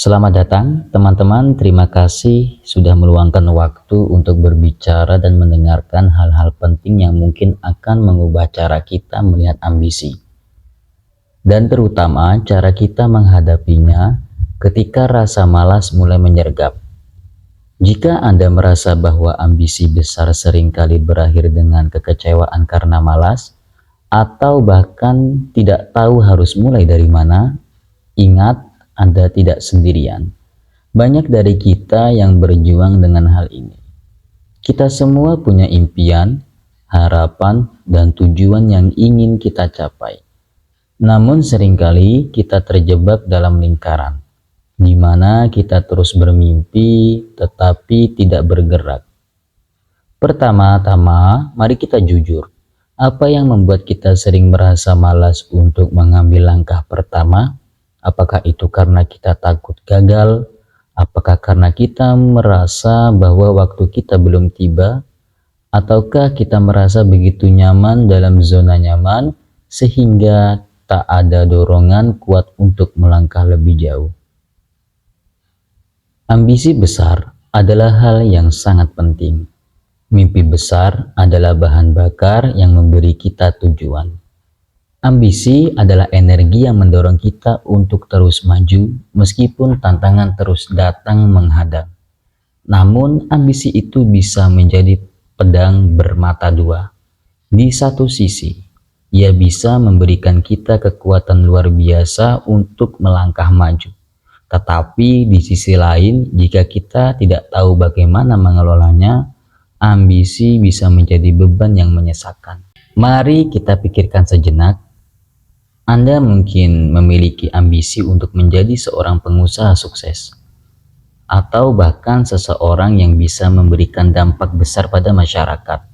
Selamat datang teman-teman, terima kasih sudah meluangkan waktu untuk berbicara dan mendengarkan hal-hal penting yang mungkin akan mengubah cara kita melihat ambisi. Dan terutama cara kita menghadapinya ketika rasa malas mulai menyergap. Jika Anda merasa bahwa ambisi besar seringkali berakhir dengan kekecewaan karena malas, atau bahkan tidak tahu harus mulai dari mana, ingat, Anda tidak sendirian. Banyak dari kita yang berjuang dengan hal ini. Kita semua punya impian, harapan, dan tujuan yang ingin kita capai. Namun seringkali kita terjebak dalam lingkaran, di mana kita terus bermimpi tetapi tidak bergerak. Pertama-tama, mari kita jujur. Apa yang membuat kita sering merasa malas untuk mengambil langkah pertama? Apakah itu karena kita takut gagal? Apakah karena kita merasa bahwa waktu kita belum tiba? Ataukah kita merasa begitu nyaman dalam zona nyaman sehingga tak ada dorongan kuat untuk melangkah lebih jauh? Ambisi besar adalah hal yang sangat penting. Mimpi besar adalah bahan bakar yang memberi kita tujuan. Ambisi adalah energi yang mendorong kita untuk terus maju meskipun tantangan terus datang menghadang. Namun ambisi itu bisa menjadi pedang bermata dua. Di satu sisi, ia bisa memberikan kita kekuatan luar biasa untuk melangkah maju. Tetapi di sisi lain, jika kita tidak tahu bagaimana mengelolanya, ambisi bisa menjadi beban yang menyesakkan. Mari kita pikirkan sejenak. Anda mungkin memiliki ambisi untuk menjadi seorang pengusaha sukses, atau bahkan seseorang yang bisa memberikan dampak besar pada masyarakat.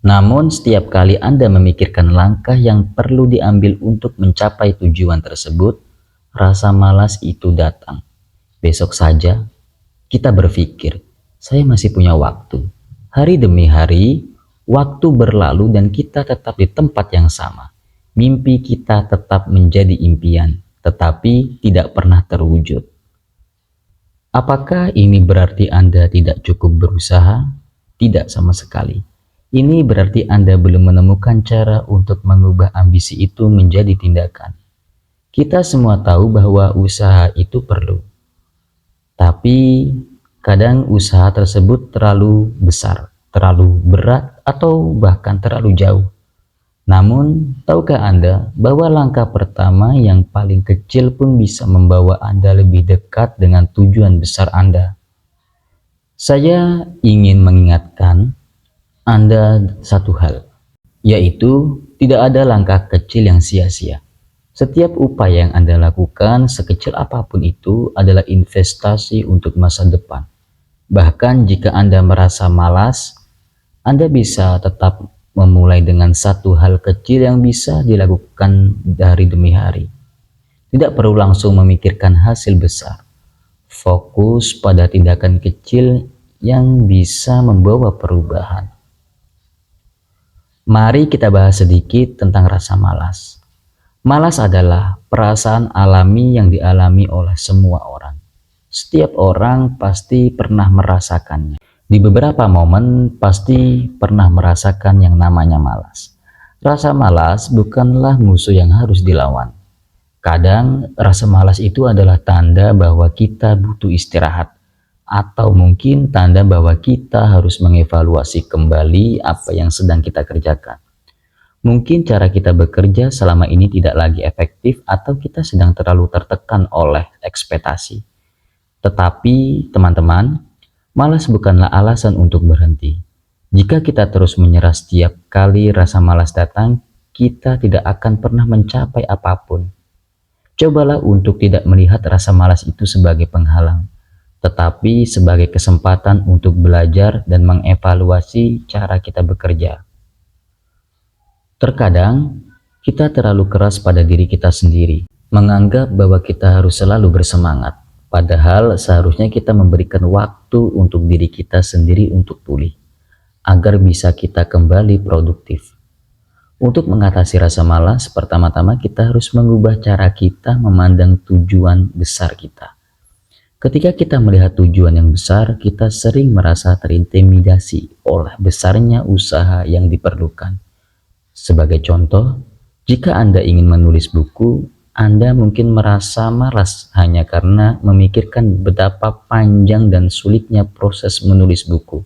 Namun setiap kali Anda memikirkan langkah yang perlu diambil untuk mencapai tujuan tersebut, rasa malas itu datang. Besok saja, kita berpikir, saya masih punya waktu. Hari demi hari, waktu berlalu dan kita tetap di tempat yang sama. Mimpi kita tetap menjadi impian, tetapi tidak pernah terwujud. Apakah ini berarti Anda tidak cukup berusaha? Tidak sama sekali. Ini berarti Anda belum menemukan cara untuk mengubah ambisi itu menjadi tindakan. Kita semua tahu bahwa usaha itu perlu. Tapi kadang usaha tersebut terlalu besar, terlalu berat, atau bahkan terlalu jauh. Namun, tahukah Anda bahwa langkah pertama yang paling kecil pun bisa membawa Anda lebih dekat dengan tujuan besar Anda? Saya ingin mengingatkan Anda satu hal, yaitu tidak ada langkah kecil yang sia-sia. Setiap upaya yang Anda lakukan, sekecil apapun itu, adalah investasi untuk masa depan. Bahkan jika Anda merasa malas, Anda bisa tetap memulai dengan satu hal kecil yang bisa dilakukan dari demi hari. Tidak perlu langsung memikirkan hasil besar. Fokus pada tindakan kecil yang bisa membawa perubahan. Mari kita bahas sedikit tentang rasa malas. Malas adalah perasaan alami yang dialami oleh semua orang. Setiap orang pasti pernah merasakannya. Di beberapa momen pasti pernah merasakan yang namanya malas. Rasa malas bukanlah musuh yang harus dilawan. Kadang rasa malas itu adalah tanda bahwa kita butuh istirahat, atau mungkin tanda bahwa kita harus mengevaluasi kembali apa yang sedang kita kerjakan. Mungkin cara kita bekerja selama ini tidak lagi efektif, atau kita sedang terlalu tertekan oleh ekspektasi. Tetapi teman-teman, malas bukanlah alasan untuk berhenti. Jika kita terus menyerah setiap kali rasa malas datang, kita tidak akan pernah mencapai apapun. Cobalah untuk tidak melihat rasa malas itu sebagai penghalang, tetapi sebagai kesempatan untuk belajar dan mengevaluasi cara kita bekerja. Terkadang, kita terlalu keras pada diri kita sendiri, menganggap bahwa kita harus selalu bersemangat. Padahal seharusnya kita memberikan waktu untuk diri kita sendiri untuk pulih, agar bisa kita kembali produktif. Untuk mengatasi rasa malas, pertama-tama kita harus mengubah cara kita memandang tujuan besar kita. Ketika kita melihat tujuan yang besar, kita sering merasa terintimidasi oleh besarnya usaha yang diperlukan. Sebagai contoh, jika Anda ingin menulis buku, Anda mungkin merasa malas hanya karena memikirkan betapa panjang dan sulitnya proses menulis buku.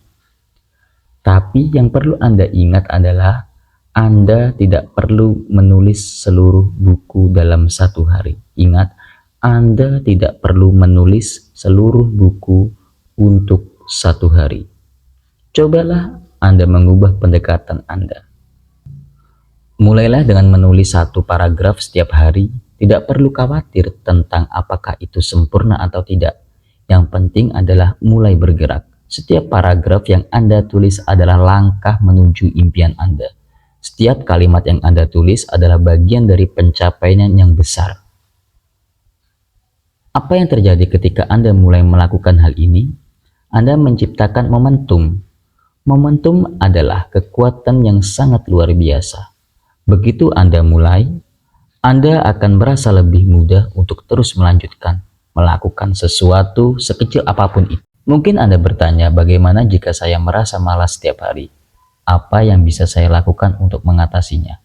Tapi yang perlu Anda ingat adalah Anda tidak perlu menulis seluruh buku dalam satu hari. Ingat, Anda tidak perlu menulis seluruh buku untuk satu hari. Cobalah Anda mengubah pendekatan Anda. Mulailah dengan menulis satu paragraf setiap hari. Tidak perlu khawatir tentang apakah itu sempurna atau tidak. Yang penting adalah mulai bergerak. Setiap paragraf yang Anda tulis adalah langkah menuju impian Anda. Setiap kalimat yang Anda tulis adalah bagian dari pencapaian yang besar. Apa yang terjadi ketika Anda mulai melakukan hal ini? Anda menciptakan momentum. Momentum adalah kekuatan yang sangat luar biasa. Begitu Anda mulai, Anda akan merasa lebih mudah untuk terus melanjutkan, melakukan sesuatu sekecil apapun itu. Mungkin Anda bertanya, bagaimana jika saya merasa malas setiap hari? Apa yang bisa saya lakukan untuk mengatasinya?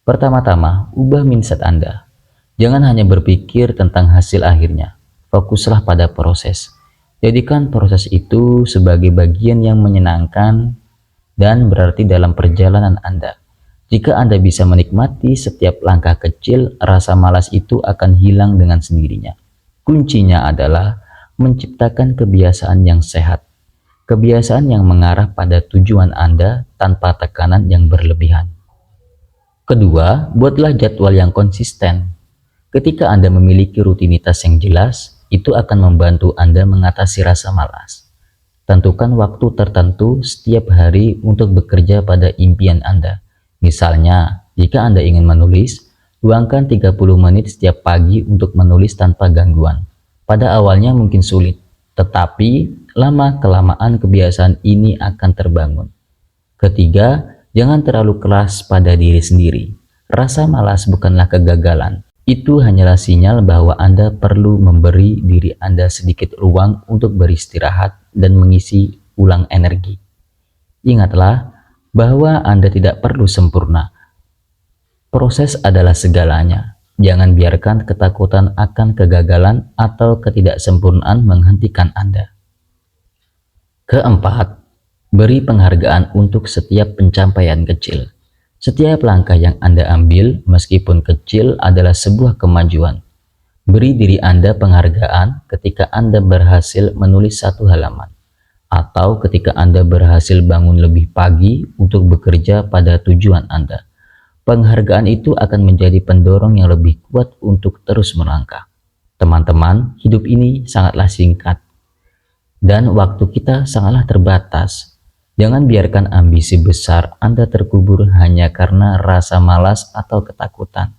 Pertama-tama, ubah mindset Anda. Jangan hanya berpikir tentang hasil akhirnya. Fokuslah pada proses. Jadikan proses itu sebagai bagian yang menyenangkan dan berarti dalam perjalanan Anda. Jika Anda bisa menikmati setiap langkah kecil, rasa malas itu akan hilang dengan sendirinya. Kuncinya adalah menciptakan kebiasaan yang sehat. Kebiasaan yang mengarah pada tujuan Anda tanpa tekanan yang berlebihan. Kedua, buatlah jadwal yang konsisten. Ketika Anda memiliki rutinitas yang jelas, itu akan membantu Anda mengatasi rasa malas. Tentukan waktu tertentu setiap hari untuk bekerja pada impian Anda. Misalnya, jika Anda ingin menulis, luangkan 30 menit setiap pagi untuk menulis tanpa gangguan. Pada awalnya mungkin sulit, tetapi lama-kelamaan kebiasaan ini akan terbangun. Ketiga, jangan terlalu keras pada diri sendiri. Rasa malas bukanlah kegagalan. Itu hanyalah sinyal bahwa Anda perlu memberi diri Anda sedikit ruang untuk beristirahat dan mengisi ulang energi. Ingatlah, bahwa Anda tidak perlu sempurna. Proses adalah segalanya. Jangan biarkan ketakutan akan kegagalan atau ketidaksempurnaan menghentikan Anda. Keempat, beri penghargaan untuk setiap pencapaian kecil. Setiap langkah yang Anda ambil, meskipun kecil, adalah sebuah kemajuan. Beri diri Anda penghargaan ketika Anda berhasil menulis satu halaman. Atau ketika Anda berhasil bangun lebih pagi untuk bekerja pada tujuan Anda. Penghargaan itu akan menjadi pendorong yang lebih kuat untuk terus melangkah. Teman-teman, hidup ini sangatlah singkat. Dan waktu kita sangatlah terbatas. Jangan biarkan ambisi besar Anda terkubur hanya karena rasa malas atau ketakutan.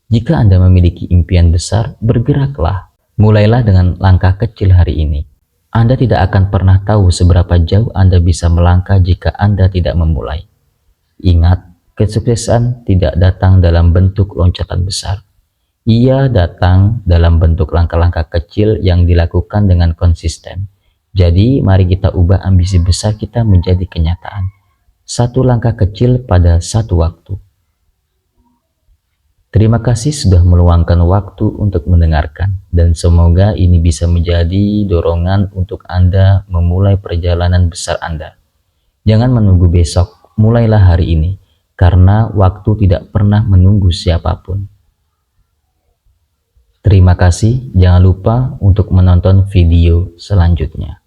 Jika Anda memiliki impian besar, bergeraklah. Mulailah dengan langkah kecil hari ini. Anda tidak akan pernah tahu seberapa jauh Anda bisa melangkah jika Anda tidak memulai. Ingat, kesuksesan tidak datang dalam bentuk loncatan besar. Ia datang dalam bentuk langkah-langkah kecil yang dilakukan dengan konsisten. Jadi, mari kita ubah ambisi besar kita menjadi kenyataan. Satu langkah kecil pada satu waktu. Terima kasih sudah meluangkan waktu untuk mendengarkan, dan semoga ini bisa menjadi dorongan untuk Anda memulai perjalanan besar Anda. Jangan menunggu besok, mulailah hari ini, karena waktu tidak pernah menunggu siapapun. Terima kasih, jangan lupa untuk menonton video selanjutnya.